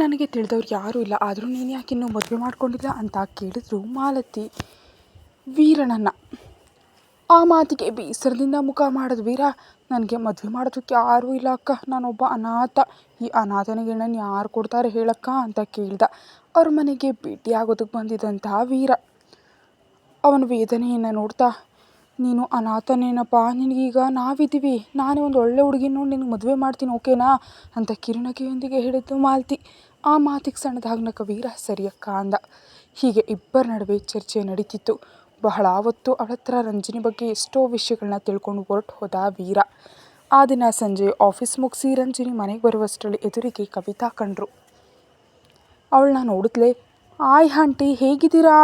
ನನಗೆ ತಿಳಿದವ್ರು ಯಾರೂ ಇಲ್ಲ, ಆದರೂ ನೀನು ಯಾಕೆ ಇನ್ನೂ ಮದುವೆ ಮಾಡ್ಕೊಂಡಿಲ್ಲ ಅಂತ ಕೇಳಿದ್ರು ಮಾಲತಿ ವೀರನನ್ನು. ಆ ಮಾತಿಗೆ ಬೇಸರದಿಂದ ಮುಖ ಮಾಡಿದ ವೀರ, ನನಗೆ ಮದುವೆ ಮಾಡೋದಕ್ಕೆ ಯಾರೂ ಇಲ್ಲ ಅಕ್ಕ, ನಾನೊಬ್ಬ ಅನಾಥ, ಈ ಅನಾಥನಿಗೆ ನನ್ನ ಯಾರು ಕೊಡ್ತಾರೆ ಹೇಳಕ್ಕ ಅಂತ ಕೇಳ್ದ. ಅವ್ರ ಮನೆಗೆ ಭೇಟಿಯಾಗೋದಕ್ಕೆ ಬಂದಿದ್ದಂತಹ ವೀರ ಅವನ ವೇದನೆಯನ್ನು ನೋಡ್ತಾ, ನೀನು ಅನಾಥನೇನಪ್ಪ, ನಿನಗೀಗ ನಾವಿದ್ದೀವಿ, ನಾನೇ ಒಂದು ಒಳ್ಳೆ ಹುಡುಗಿನ ನೋಡಿ ನಿನಗೆ ಮದುವೆ ಮಾಡ್ತೀನಿ ಓಕೆನಾ ಅಂತ ಕಿರುನಗೆಯೊಂದಿಗೆ ಹೇಳಿದ್ದು ಮಾಲತಿ. ಆ ಮಾತಿಗೆ ಸಣ್ಣದಾಗಿ ನಕ್ಕ ವೀರ ಸರಿಯಕ್ಕ ಅಂದ. ಹೀಗೆ ಇಬ್ಬರ ನಡುವೆ ಚರ್ಚೆ ನಡೀತಿತ್ತು. ಬಹಳ ಹೊತ್ತು ಅವಳ ಹತ್ರ ರಂಜನಿ ಬಗ್ಗೆ ಎಷ್ಟೋ ವಿಷಯಗಳನ್ನ ತಿಳ್ಕೊಂಡು ಹೊರಟು ಹೋದ ವೀರ. ಆ ದಿನ ಸಂಜೆ ಆಫೀಸ್ ಮುಗಿಸಿ ರಂಜನಿ ಮನೆಗೆ ಬರುವಷ್ಟರಲ್ಲಿ ಎದುರಿಗೆ ಕವಿತಾ ಕಂಡ್ರು. ಅವಳನ್ನ ನೋಡಿದ್ಲೆ, ಆಯ್ ಆಂಟಿ ಹೇಗಿದ್ದೀರಾ,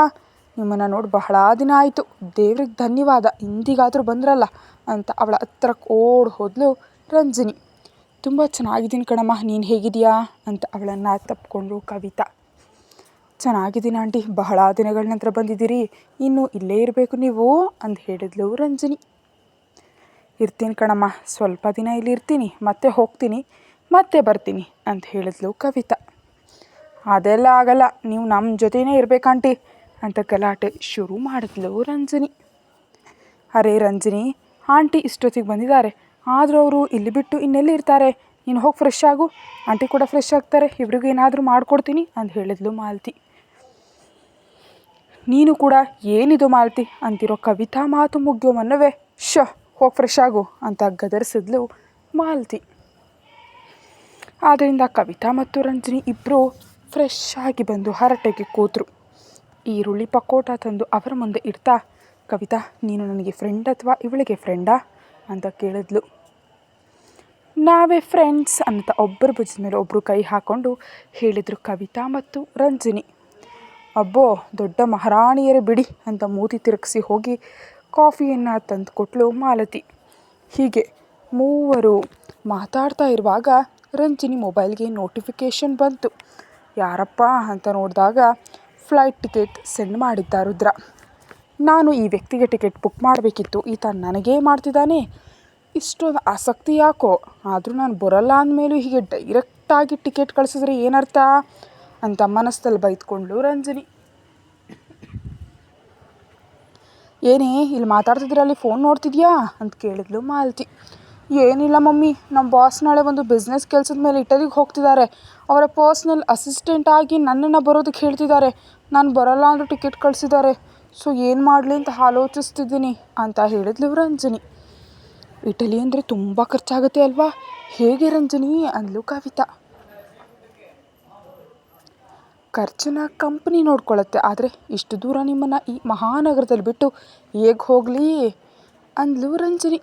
ನಿಮ್ಮನ್ನು ನೋಡಿ ಬಹಳ ದಿನ ಆಯಿತು, ದೇವ್ರಿಗೆ ಧನ್ಯವಾದ, ಇಂದಿಗಾದರೂ ಬಂದ್ರಲ್ಲ ಅಂತ ಅವಳ ಹತ್ರಕ್ಕೆ ಓಡಿ ಹೋದ್ಲು ರಂಜನಿ. ತುಂಬ ಚೆನ್ನಾಗಿದ್ದೀನಿ ಕಣಮ್ಮ, ನೀನು ಹೇಗಿದೆಯಾ ಅಂತ ಅವಳನ್ನು ತಪ್ಪಿಕೊಂಡು ಕವಿತಾ. ಚೆನ್ನಾಗಿದ್ದೀನಿ ಆಂಟಿ, ಬಹಳ ದಿನಗಳ ನಂತರ ಬಂದಿದ್ದೀರಿ, ಇನ್ನೂ ಇಲ್ಲೇ ಇರಬೇಕು ನೀವು ಅಂತ ಹೇಳಿದ್ಲು ರಂಜನಿ. ಇರ್ತೀನಿ ಕಣಮ್ಮ, ಸ್ವಲ್ಪ ದಿನ ಇಲ್ಲಿ ಇರ್ತೀನಿ, ಮತ್ತೆ ಹೋಗ್ತೀನಿ, ಮತ್ತೆ ಬರ್ತೀನಿ ಅಂತ ಹೇಳಿದ್ಲು ಕವಿತಾ. ಅದೆಲ್ಲ ಆಗಲ್ಲ, ನೀವು ನಮ್ಮ ಜೊತೆನೇ ಇರಬೇಕಂಟಿ ಅಂತ ಗಲಾಟೆ ಶುರು ಮಾಡಿದ್ಲು ರಂಜನಿ. ಅರೆ ರಂಜನಿ, ಆಂಟಿ ಇಷ್ಟೊತ್ತಿಗೆ ಬಂದಿದ್ದಾರೆ, ಆದರೂ ಅವರು ಇಲ್ಲಿ ಬಿಟ್ಟು ಇನ್ನೆಲ್ಲಿ ಇರ್ತಾರೆ, ನೀನು ಹೋಗಿ ಫ್ರೆಶ್ ಆಗು, ಆಂಟಿ ಕೂಡ ಫ್ರೆಶ್ ಆಗ್ತಾರೆ, ಇವ್ರಿಗೂ ಏನಾದರೂ ಮಾಡಿಕೊಡ್ತೀನಿ ಅಂತ ಹೇಳಿದ್ಲು ಮಾಲತಿ. ನೀನು ಕೂಡ ಏನಿದು ಮಾಲತಿ ಅಂತಿರೋ ಕವಿತಾ ಮಾತು ಮುಗಿಯೋ ಮುನ್ನವೇ ಹೋಗಿ ಫ್ರೆಶ್ ಆಗು ಅಂತ ಗದರಿಸಿದ್ಲು ಮಾಲತಿ. ಆದ್ದರಿಂದ ಕವಿತಾ ಮತ್ತು ರಂಜನಿ ಇಬ್ಬರು ಫ್ರೆಶ್ ಆಗಿ ಬಂದು ಹರಟೆಗೆ ಕೂತರು. ಈರುಳ್ಳಿ ಪಕೋಟ ತಂದು ಅವರ ಮುಂದೆ ಇಡ್ತಾ, ಕವಿತಾ ನೀನು ನನಗೆ ಫ್ರೆಂಡ್ ಅಥವಾ ಇವಳಿಗೆ ಫ್ರೆಂಡಾ ಅಂತ ಕೇಳಿದ್ಲು. ನಾವೇ ಫ್ರೆಂಡ್ಸ್ ಅಂತ ಒಬ್ಬರ ಭುಜದ ಮೇಲೆ ಒಬ್ಬರು ಕೈ ಹಾಕ್ಕೊಂಡು ಹೇಳಿದರು ಕವಿತಾ ಮತ್ತು ರಂಜನಿ. ಅಬ್ಬೋ ದೊಡ್ಡ ಮಹಾರಾಣಿಯರೇ ಬಿಡಿ ಅಂತ ಮೂತಿ ತಿರುಗಿಸಿ ಹೋಗಿ ಕಾಫಿಯನ್ನು ತಂದು ಕೊಟ್ಲು ಮಾಲತಿ. ಹೀಗೆ ಮೂವರು ಮಾತಾಡ್ತಾ ಇರುವಾಗ ರಂಜನಿ ಮೊಬೈಲ್ಗೆ ನೋಟಿಫಿಕೇಷನ್ ಬಂತು. ಯಾರಪ್ಪ ಅಂತ ನೋಡಿದಾಗ ಫ್ಲೈಟ್ ಟಿಕೆಟ್ ಸೆಂಡ್ ಮಾಡಿದ್ದ ರುದ್ರ. ನಾನು ಈ ವ್ಯಕ್ತಿಗೆ ಟಿಕೆಟ್ ಬುಕ್ ಮಾಡಬೇಕಿತ್ತು, ಈತ ನನಗೇ ಮಾಡ್ತಿದ್ದಾನೆ, ಇಷ್ಟೊಂದು ಆಸಕ್ತಿ ಯಾಕೋ, ಆದರೂ ನಾನು ಬರೋಲ್ಲ ಅಂದಮೇಲೂ ಹೀಗೆ ಡೈರೆಕ್ಟಾಗಿ ಟಿಕೆಟ್ ಕಳಿಸಿದ್ರೆ ಏನರ್ಥ ಅಂತ ಮನಸ್ಸಲ್ಲಿ ಬೈದ್ಕೊಂಡ್ಲು ರಂಜನಿ. ಏನೇ ಇಲ್ಲಿ ಮಾತಾಡ್ತಿದ್ರಲ್ಲಿ ಫೋನ್ ನೋಡ್ತಿದ್ಯಾ ಅಂತ ಕೇಳಿದ್ಲು ಮಾಲತಿ. ಏನಿಲ್ಲ ಮಮ್ಮಿ, ನಮ್ಮ ಬಾಸ್ ನಾಳೆ ಒಂದು ಬಿಸ್ನೆಸ್ ಕೆಲಸದ ಮೇಲೆ ಇಟಲಿಗೆ ಹೋಗ್ತಿದ್ದಾರೆ, ಅವರ ಪರ್ಸ್ನಲ್ ಅಸಿಸ್ಟೆಂಟ್ ಆಗಿ ನನ್ನನ್ನು ಬರೋದಕ್ಕೆ ಹೇಳ್ತಿದ್ದಾರೆ, ನಾನು ಬರೋಲ್ಲ ಅಂದರೂ ಟಿಕೆಟ್ ಕಳಿಸಿದ್ದಾರೆ, ಸೊ ಏನು ಮಾಡಲಿ ಅಂತ ಆಲೋಚಿಸ್ತಿದ್ದೀನಿ ಅಂತ ಹೇಳಿದ್ಲು ರಂಜನಿ. ಇಟಲಿ ಅಂದರೆ ತುಂಬ ಖರ್ಚಾಗುತ್ತೆ ಅಲ್ವಾ, ಹೇಗೆ ರಂಜನಿ ಅಂದ್ಲು ಕವಿತಾ. ಖರ್ಚನ್ನ ಕಂಪ್ನಿ ನೋಡ್ಕೊಳ್ಳುತ್ತೆ, ಆದರೆ ಇಷ್ಟು ದೂರ ನಿಮ್ಮನ್ನು ಈ ಮಹಾನಗರದಲ್ಲಿ ಬಿಟ್ಟು ಹೇಗೆ ಹೋಗಲಿ ಅಂದ್ಲು ರಂಜನಿ.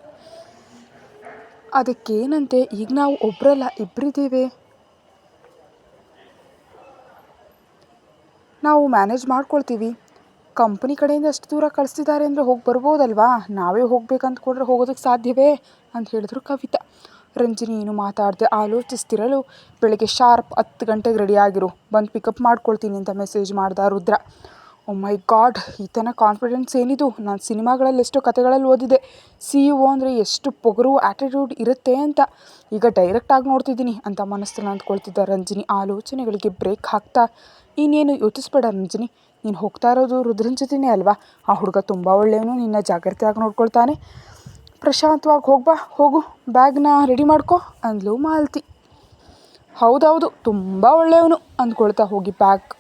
ಅದಕ್ಕೇನಂತೆ, ಈಗ ನಾವು ಒಬ್ಬರಲ್ಲ ಇಬ್ಬರಿದ್ದೀವಿ, ನಾವು ಮ್ಯಾನೇಜ್ ಮಾಡ್ಕೊಳ್ತೀವಿ, ಕಂಪ್ನಿ ಕಡೆಯಿಂದ ಅಷ್ಟು ದೂರ ಕಳಿಸ್ತಿದ್ದಾರೆ ಅಂದರೆ ಹೋಗಿ ಬರ್ಬೋದಲ್ವಾ, ನಾವೇ ಹೋಗ್ಬೇಕಂತ್ಕೊಂಡ್ರೆ ಹೋಗೋದಕ್ಕೆ ಸಾಧ್ಯವೇ ಅಂತ ಹೇಳಿದ್ರು ಕವಿತಾ. ರಂಜನಿ ಏನು ಮಾತಾಡದೆ ಆಲೋಚಿಸ್ತಿರಲು ಬೆಳಗ್ಗೆ ಶಾರ್ಪ್ 10 ಗಂಟೆಗೆ ರೆಡಿಯಾಗಿರು, ಬಂದು ಪಿಕಪ್ ಮಾಡ್ಕೊಳ್ತೀನಿ ಅಂತ ಮೆಸೇಜ್ ಮಾಡ್ದ ರುದ್ರ. ಓ ಮೈ ಗಾಡ್, ಈತನ ಕಾನ್ಫಿಡೆನ್ಸ್ ಏನಿದು, ನಾನು ಸಿನಿಮಾಗಳಲ್ಲಿ ಎಷ್ಟೋ ಕತೆಗಳಲ್ಲಿ ಓದಿದೆ, CEO ಅಂದರೆ ಎಷ್ಟು ಪೊಗರು ಆ್ಯಟಿಟ್ಯೂಡ್ ಇರುತ್ತೆ ಅಂತ, ಈಗ ಡೈರೆಕ್ಟಾಗಿ ನೋಡ್ತಿದ್ದೀನಿ ಅಂತ ಮನಸ್ಸಲ್ಲಿ ಅಂದ್ಕೊಳ್ತಿದ್ದ ರಂಜನಿ ಆಲೋಚನೆಗಳಿಗೆ ಬ್ರೇಕ್ ಹಾಕ್ತಾ, ಇನ್ನೇನು ಯೋಚಿಸ್ಬೇಡ ರಂಜನಿ, ನೀನು ಹೋಗ್ತಾ ಇರೋದು ರುದ್ರನ ಜೊತೆನೇ ಅಲ್ವಾ, ಆ ಹುಡುಗ ತುಂಬ ಒಳ್ಳೆಯವನು, ನಿನ್ನ ಜಾಗ್ರತೆಯಾಗಿ ನೋಡ್ಕೊಳ್ತಾನೆ, ಪ್ರಶಾಂತವಾಗಿ ಹೋಗ್ಬಾ, ಹೋಗು ಬ್ಯಾಗ್ನ ರೆಡಿ ಮಾಡ್ಕೊ ಅಂದ್ಲು ಮಾಲತಿ. ಹೌದೌದು ತುಂಬ ಒಳ್ಳೆಯವನು ಅಂದ್ಕೊಳ್ತಾ ಹೋಗಿ ಬ್ಯಾಗ್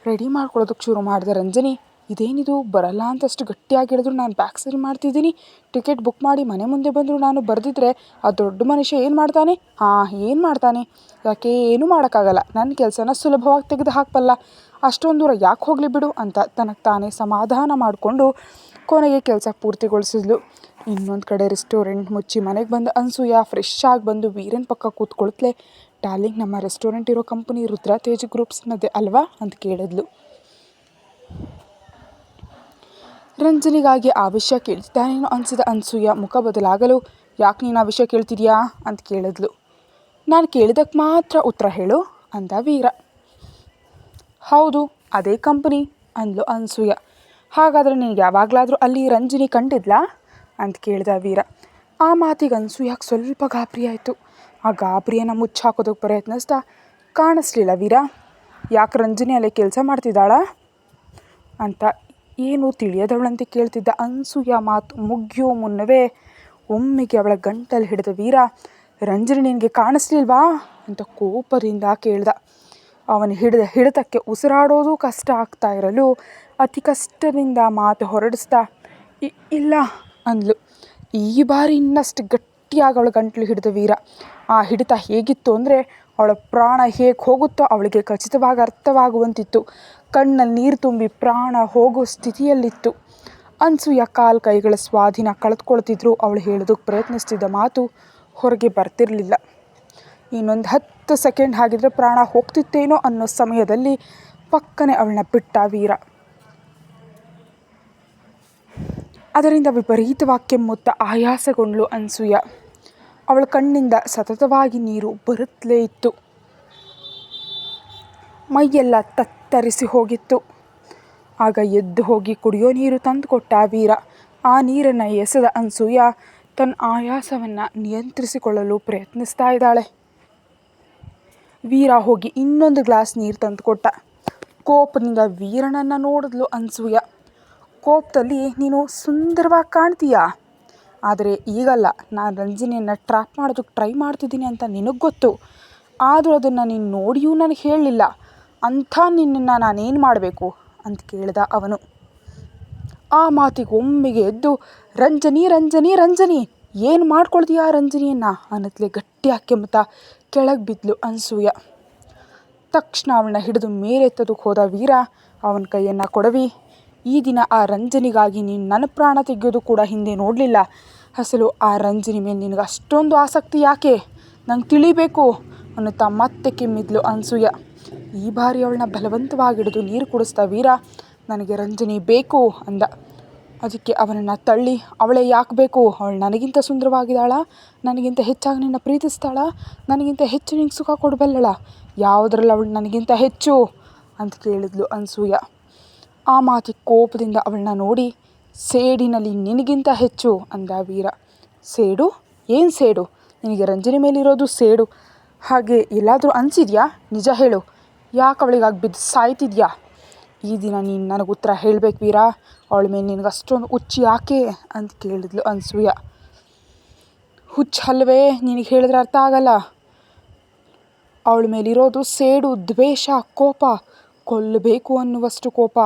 ರೆಡಿ ಮಾಡ್ಕೊಳ್ಳೋದಕ್ಕೆ ಶುರು ಮಾಡಿದೆ ರಂಜನಿ. ಇದೇನಿದು ಬರಲ್ಲ ಅಂತ ಅಷ್ಟು ಗಟ್ಟಿಯಾಗಿ ಹೇಳಿದ್ರು, ನಾನು ಬ್ಯಾಗ್ ಸರಿ ಮಾಡ್ತಿದ್ದೀನಿ, ಟಿಕೆಟ್ ಬುಕ್ ಮಾಡಿ ಮನೆ ಮುಂದೆ ಬಂದರು ನಾನು ಬರೆದಿದ್ರೆ ಆ ದೊಡ್ಡ ಮನುಷ್ಯ ಏನು ಮಾಡ್ತಾನೆ, ಏನು ಮಾಡ್ತಾನೆ, ಯಾಕೆ ಏನೂ ಮಾಡೋಕ್ಕಾಗಲ್ಲ, ನನ್ನ ಕೆಲಸನ ಸುಲಭವಾಗಿ ತೆಗೆದು ಹಾಕಬಲ್ಲ, ಅಷ್ಟೊಂದು ದೂರ ಯಾಕೆ ಹೋಗಲಿ ಬಿಡು ಅಂತ ತನಗೆ ತಾನೇ ಸಮಾಧಾನ ಮಾಡಿಕೊಂಡು ಕೊನೆಗೆ ಕೆಲಸ ಪೂರ್ತಿಗೊಳಿಸಿದ್ಲು. ಇನ್ನೊಂದು ಕಡೆ ರೆಸ್ಟೋರೆಂಟ್ ಮುಚ್ಚಿ ಮನೆಗೆ ಬಂದ ಅನ್ಸೂಯ ಫ್ರೆಶ್ ಆಗಿ ಬಂದು ವೀರನ್ ಪಕ್ಕ ಕೂತ್ಕೊಳ್ತಲೇ, ಡಾರ್ಲಿಂಗ್ ನಮ್ಮ ರೆಸ್ಟೋರೆಂಟ್ ಇರೋ ಕಂಪನಿ ರುದ್ರ ತೇಜ್ ಗ್ರೂಪ್ಸ್ನದೇ ಅಲ್ವಾ ಅಂತ ಕೇಳಿದ್ಲು. ರಂಜನಿಗಾಗಿ ಆ ವಿಷಯ ಕೇಳ್ತಿದ್ದಾನೇನೋ ಅನಿಸಿದ ಅನ್ಸೂಯ ಮುಖ ಬದಲಾಗಲು, ಯಾಕೆ ನೀನು ಆ ವಿಷಯ ಕೇಳ್ತಿದ್ಯಾ ಅಂತ ಕೇಳಿದ್ಲು. ನಾನು ಕೇಳಿದಕ್ಕೆ ಮಾತ್ರ ಉತ್ತರ ಹೇಳು ಅಂದ ವೀರ. ಹೌದು ಅದೇ ಕಂಪನಿ ಅಂದ್ಲು ಅನ್ಸೂಯ. ಹಾಗಾದರೆ ನಿನಗೆ ಯಾವಾಗಲಾದರೂ ಅಲ್ಲಿ ರಂಜನಿ ಕಂಡಿದ್ಲಾ ಅಂತ ಕೇಳ್ದ ವೀರ. ಆ ಮಾತಿಗೆ ಅನ್ಸೂಯಕ್ಕೆ ಸ್ವಲ್ಪ ಗಾಬರಿ ಆಯಿತು. ಆ ಗಾಬರಿಯನ್ನು ಮುಚ್ಚಾಕೋದಕ್ಕೆ ಪ್ರಯತ್ನಿಸ್ತಾ, ಕಾಣಿಸ್ಲಿಲ್ಲ ವೀರ. ಯಾಕೆ ರಂಜನಿ ಅಲ್ಲೇ ಕೆಲಸ ಮಾಡ್ತಿದ್ದಾಳಾ ಅಂತ ಏನು ತಿಳಿಯದವಳಂತೆ ಕೇಳ್ತಿದ್ದ ಅನಸೂಯ ಮಾತು ಮುಗಿಯೋ ಮುನ್ನವೇ ಒಮ್ಮೆಗೆ ಅವಳ ಗಂಟಲು ಹಿಡಿದ ವೀರ, ರಂಜನಿ ನಿನಗೆ ಕಾಣಿಸ್ಲಿಲ್ವಾ ಅಂತ ಕೋಪದಿಂದ ಕೇಳ್ದ. ಅವನು ಹಿಡಿತಕ್ಕೆ ಉಸಿರಾಡೋದು ಕಷ್ಟ ಆಗ್ತಾ ಇರಲು ಅತಿ ಕಷ್ಟದಿಂದ ಮಾತು ಹೊರಡಿಸ್ತಾ ಇಲ್ಲ ಅಂದ್ಲು. ಈ ಬಾರಿ ಇನ್ನಷ್ಟು ಗಟ್ಟಿಯಾಗಿ ಅವಳ ಗಂಟಲು ಹಿಡಿದ ವೀರ. ಆ ಹಿಡಿತ ಹೇಗಿತ್ತು ಅಂದರೆ ಅವಳ ಪ್ರಾಣ ಹೇಗೆ ಹೋಗುತ್ತೋ ಅವಳಿಗೆ ಖಚಿತವಾಗಿ ಅರ್ಥವಾಗುವಂತಿತ್ತು. ಕಣ್ಣಲ್ಲಿ ನೀರು ತುಂಬಿ ಪ್ರಾಣ ಹೋಗೋ ಸ್ಥಿತಿಯಲ್ಲಿತ್ತು. ಅನಸೂಯ ಕಾಲು ಕೈಗಳ ಸ್ವಾಧೀನ ಕಳೆದುಕೊಳ್ತಿದ್ರು. ಅವಳು ಹೇಳೋದಕ್ಕೆ ಪ್ರಯತ್ನಿಸ್ತಿದ್ದ ಮಾತು ಹೊರಗೆ ಬರ್ತಿರಲಿಲ್ಲ. ಇನ್ನೊಂದು 10 ಸೆಕೆಂಡ್ ಆಗಿದ್ರೆ ಪ್ರಾಣ ಹೋಗ್ತಿತ್ತೇನೋ ಅನ್ನೋ ಸಮಯದಲ್ಲಿ ಪಕ್ಕನೆ ಅವಳನ್ನ ಬಿಟ್ಟ ವೀರ. ಅದರಿಂದ ವಿಪರೀತವಾಗಿ ಕೆಮ್ಮುತ್ತಾ ಆಯಾಸಗೊಂಡ್ಳು ಅನಸೂಯ. ಅವಳ ಕಣ್ಣಿಂದ ಸತತವಾಗಿ ನೀರು ಬರುತ್ತಲೇ ಇತ್ತು. ಮೈಯೆಲ್ಲ ತತ್ತರಿಸಿ ಹೋಗಿತ್ತು. ಆಗ ಎದ್ದು ಹೋಗಿ ಕುಡಿಯೋ ನೀರು ತಂದುಕೊಟ್ಟ ವೀರ. ಆ ನೀರನ್ನು ಎಸೆದ ಅನಸೂಯ ತನ್ನ ಆಯಾಸವನ್ನು ನಿಯಂತ್ರಿಸಿಕೊಳ್ಳಲು ಪ್ರಯತ್ನಿಸ್ತಾ ಇದ್ದಾಳೆ. ವೀರ ಹೋಗಿ ಇನ್ನೊಂದು ಗ್ಲಾಸ್ ನೀರು ತಂದುಕೊಟ್ಟ. ಕೋಪದಿಂದ ವೀರನನ್ನು ನೋಡಿದ್ಲು ಅನಸೂಯ. ಕೋಪದಲ್ಲಿ ನೀನು ಸುಂದರವಾಗಿ ಕಾಣ್ತೀಯಾ, ಆದರೆ ಈಗಲ್ಲ, ನಾನು ರಂಜನಿಯನ್ನು ಟ್ರ್ಯಾಪ್ ಮಾಡೋದಕ್ಕೆ ಟ್ರೈ ಮಾಡ್ತಿದ್ದೀನಿ ಅಂತ ನಿನಗೆ ಗೊತ್ತು. ಆದರೂ ಅದನ್ನು ನೀನು ನೋಡಿಯೂ ನನಗೆ ಹೇಳಲಿಲ್ಲ. ಅಂಥ ನಿನ್ನನ್ನು ನಾನೇನು ಮಾಡಬೇಕು ಅಂತ ಕೇಳ್ದ ಅವನು. ಆ ಮಾತಿಗೆ ಒಮ್ಮೆಗೆ ಎದ್ದು ರಂಜನಿ ರಂಜನಿ ರಂಜನಿ ಏನು ಮಾಡ್ಕೊಳ್ತೀಯಾ ರಂಜನಿಯನ್ನು ಅನ್ನತ್ಲೆ ಗಟ್ಟಿಯಾಗಿ ಕೆಮ್ಮುತ್ತಾ ಕೆಳಗೆ ಬಿದ್ದಲು ಅನಸೂಯ. ತಕ್ಷಣ ಅವಳನ್ನ ಹಿಡಿದು ಮೇಲೆತ್ತೋದಕ್ಕೆ ಹೋದ ವೀರ ಅವನ ಕೈಯನ್ನು ಕೊಡವಿ, ಈ ದಿನ ಆ ರಂಜನಿಗಾಗಿ ನೀನು ನನ್ನ ಪ್ರಾಣ ತೆಗೆಯೋದು ಕೂಡ ಹಿಂದೆ ನೋಡಲಿಲ್ಲ. ಅಸಲು ಆ ರಂಜನಿ ಮೇಲೆ ನಿನಗೆ ಅಷ್ಟೊಂದು ಆಸಕ್ತಿ ಯಾಕೆ, ನಂಗೆ ತಿಳಿಬೇಕು ಅನ್ನುತ್ತಾ ಮತ್ತೆ ಕೆಮ್ಮಿದ್ಲು ಅನಸೂಯ. ಈ ಬಾರಿ ಅವಳನ್ನ ಬಲವಂತವಾಗಿ ಹಿಡಿದು ನೀರು ಕುಡಿಸ್ತಾ ವೀರ, ನನಗೆ ರಂಜನಿ ಬೇಕು ಅಂದ. ಅದಕ್ಕೆ ಅವನನ್ನು ತಳ್ಳಿ, ಅವಳೇ ಯಾಕೆ ಬೇಕು, ಅವಳು ನನಗಿಂತ ಸುಂದರವಾಗಿದ್ದಾಳ, ನನಗಿಂತ ಹೆಚ್ಚಾಗಿ ನಿನ್ನ ಪ್ರೀತಿಸ್ತಾಳ, ನನಗಿಂತ ಹೆಚ್ಚು ನಿಂಗೆ ಸುಖ ಕೊಡಬಲ್ಲಳ, ಯಾವುದ್ರಲ್ಲಿ ಅವಳು ನನಗಿಂತ ಹೆಚ್ಚು ಅಂತ ಕೇಳಿದ್ಲು ಅನಸೂಯ. ಆ ಮಾತಿಗೆ ಕೋಪದಿಂದ ಅವಳನ್ನ ನೋಡಿ, ಸೇಡಿನಲ್ಲಿ ನಿನಗಿಂತ ಹೆಚ್ಚು ಅಂದ ವೀರ. ಸೇಡು? ಏನು ಸೇಡು? ನಿನಗೆ ರಂಜನಿ ಮೇಲಿರೋದು ಸೇಡು ಹಾಗೆ ಎಲ್ಲಾದರೂ ಅನಿಸಿದ್ಯಾ? ನಿಜ ಹೇಳು, ಯಾಕೆ ಅವಳಿಗಾಗಿ ಬಿದ್ದು ಸಾಯ್ತಿದ್ಯಾ? ಈ ದಿನ ನೀನು ನನಗೆ ಉತ್ತರ ಹೇಳಬೇಕು ವೀರ, ಅವಳ ಮೇಲೆ ನಿನಗೆ ಅಷ್ಟೊಂದು ಹುಚ್ಚು ಯಾಕೆ ಅಂತ ಕೇಳಿದ್ಲು ಅನಸೂಯ. ಹುಚ್ಚು ಅಲ್ವೇ, ನಿನಗೆ ಹೇಳಿದ್ರೆ ಅರ್ಥ ಆಗಲ್ಲ. ಅವಳ ಮೇಲಿರೋದು ಸೇಡು, ದ್ವೇಷ, ಕೋಪ, ಕೊಲ್ಲಬೇಕು ಅನ್ನುವಷ್ಟು ಕೋಪ,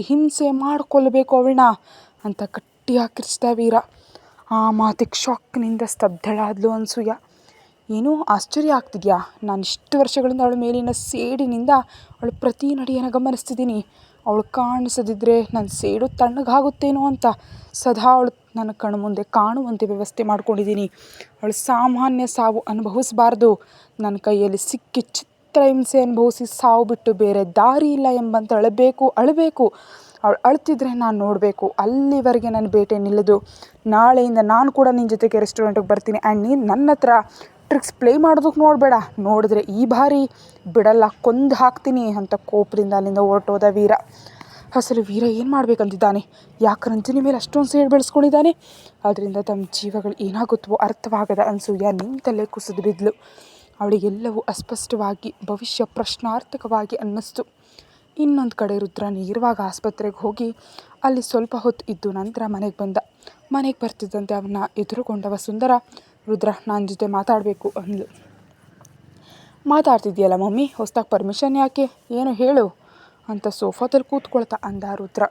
ಹಿಂಸೆ ಮಾಡಿಕೊಳ್ಬೇಕು ಅವಳನ್ನ ಅಂತ ಗಟ್ಟಿಯಾಗಿ ಕಿರ್ಚಿದ ವೀರ. ಆ ಮಾತಿಗೆ ಶಾಕ್ನಿಂದ ಸ್ತಬ್ಧಳಾದ್ಲು ಅನಸೂಯ. ಏನೂ ಆಶ್ಚರ್ಯ ಆಗ್ತಿದೆಯಾ? ನಾನು ಇಷ್ಟು ವರ್ಷಗಳಿಂದ ಅವಳ ಮೇಲಿನ ಸೇಡಿನಿಂದ ಅವಳ ಪ್ರತಿ ನಡೆಯನ್ನು ಗಮನಿಸ್ತಿದ್ದೀನಿ. ಅವಳು ಕಾಣಿಸದಿದ್ದರೆ ನನ್ನ ಸೇಡು ತಣ್ಣಗಾಗುತ್ತೇನೋ ಅಂತ ಸದಾ ಅವಳು ನನ್ನ ಕಣ್ಣು ಮುಂದೆ ಕಾಣುವಂತೆ ವ್ಯವಸ್ಥೆ ಮಾಡ್ಕೊಂಡಿದ್ದೀನಿ. ಅವಳು ಸಾಮಾನ್ಯ ಸಾವು ಅನುಭವಿಸಬಾರ್ದು, ನನ್ನ ಕೈಯಲ್ಲಿ ಸಿಕ್ಕಿ ಚಿತ್ರಹಿಂಸೆ ಅನುಭವಿಸಿ ಸಾವು ಬಿಟ್ಟು ಬೇರೆ ದಾರಿ ಇಲ್ಲ ಎಂಬಂತ ಅಳಬೇಕು. ಅವಳು ಅಳ್ತಿದ್ರೆ ನಾನು ನೋಡಬೇಕು. ಅಲ್ಲಿವರೆಗೆ ನನ್ನ ಬೇಟೆ ನಿಲ್ಲದು. ನಾಳೆಯಿಂದ ನಾನು ಕೂಡ ನಿನ್ನ ಜೊತೆಗೆ ರೆಸ್ಟೋರೆಂಟಿಗೆ ಬರ್ತೀನಿ. ಆ್ಯಂಡ್ ನೀನು ನನ್ನ ಹತ್ರ ಟ್ರಿಕ್ಸ್ ಪ್ಲೇ ಮಾಡೋದಕ್ಕೆ ನೋಡಬೇಡ, ನೋಡಿದ್ರೆ ಈ ಬಾರಿ ಬಿಡಲ್ಲ, ಕೊಂದು ಹಾಕ್ತೀನಿ ಅಂತ ಕೋಪದಿಂದ ಅಲ್ಲಿಂದ ಹೊರಟೋದ ವೀರ. ಅಸಲು ವೀರ ಏನು ಮಾಡಬೇಕಂತಿದ್ದಾನೆ? ಯಾಕೆ ರಂಜನಿ ಮೇಲೆ ಅಷ್ಟೊಂದು ಸೇಡು ಬೆಳೆಸ್ಕೊಂಡಿದ್ದಾನೆ? ಅದರಿಂದ ತಮ್ಮ ಜೀವಗಳು ಏನಾಗುತ್ತವೋ ಅರ್ಥವಾಗದ ಅನಸೂಯ ನಿಂತಲ್ಲೇ ಕುಸಿದು ಬಿದ್ಲು. ಅವಳಿಗೆಲ್ಲವೂ ಅಸ್ಪಷ್ಟವಾಗಿ, ಭವಿಷ್ಯ ಪ್ರಶ್ನಾರ್ಥಕವಾಗಿ ಅನ್ನಿಸ್ತು. ಇನ್ನೊಂದು ಕಡೆ ರುದ್ರ ನೇರವಾಗಿ ಆಸ್ಪತ್ರೆಗೆ ಹೋಗಿ ಅಲ್ಲಿ ಸ್ವಲ್ಪ ಹೊತ್ತು ಇದ್ದು ನಂತರ ಮನೆಗೆ ಬರ್ತಿದ್ದಂತೆ ಅವನ್ನ ಎದುರುಗೊಂಡ ವಸುಂಧರ, ರುದ್ರ ನನ್ನ ಜೊತೆ ಮಾತಾಡಬೇಕು ಅಂದ್ಲು. ಮಾತಾಡ್ತಿದ್ಯಲ್ಲ ಮಮ್ಮಿ, ಹೊಸ್ದಾಗಿ ಪರ್ಮಿಷನ್ ಯಾಕೆ, ಏನು ಹೇಳು ಅಂತ ಸೋಫಾದಲ್ಲಿ ಕೂತ್ಕೊಳ್ತಾ ಅಂದ ರುದ್ರ.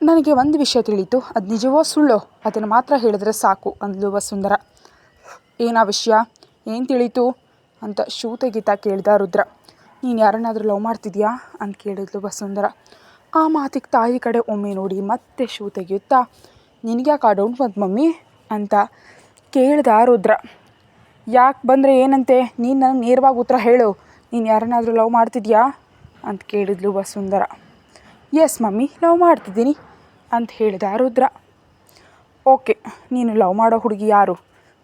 ನನಗೆ ಒಂದು ವಿಷಯ ತಿಳಿಯಿತು, ಅದು ನಿಜವೋ ಸುಳ್ಳೋ ಅದನ್ನು ಮಾತ್ರ ಹೇಳಿದ್ರೆ ಸಾಕು ಅಂದ್ಲು ವಸುಂಧರ. ಏನಾ ವಿಷಯ, ಏನು ತಿಳಿಯಿತು ಅಂತ ಶೂ ತೆಗಿತಾ ಕೇಳಿದ ರುದ್ರ. ನೀನು ಯಾರನ್ನಾದರೂ ಲವ್ ಮಾಡ್ತಿದ್ಯಾ ಅಂತ ಕೇಳಿದ್ಲು ವಸುಂಧರ. ಆ ಮಾತಿಗೆ ತಾಯಿ ಕಡೆ ಒಮ್ಮೆ ನೋಡಿ ಮತ್ತೆ ಶೂ ತೆಗೆಯುತ್ತಾ, ನಿನಗ್ಯಾಕೆ ಆ ಡೌಟ್ ಬಂತು ಮಮ್ಮಿ ಅಂತ ಕೇಳ್ದ ರುದ್ರ. ಯಾಕೆ ಬಂದರೆ ಏನಂತೆ, ನೀನು ನನಗೆ ನೇರವಾಗಿ ಉತ್ತರ ಹೇಳು, ನೀನು ಯಾರನ್ನಾದರೂ ಲವ್ ಮಾಡ್ತಿದ್ಯಾ ಅಂತ ಕೇಳಿದ್ಲು ವಸುಂಧರ. ಎಸ್ ಮಮ್ಮಿ, ಲವ್ ಮಾಡ್ತಿದ್ದೀನಿ ಅಂತ ಹೇಳಿದ ರುದ್ರ. ಓಕೆ, ನೀನು ಲವ್ ಮಾಡೋ ಹುಡುಗಿ ಯಾರು,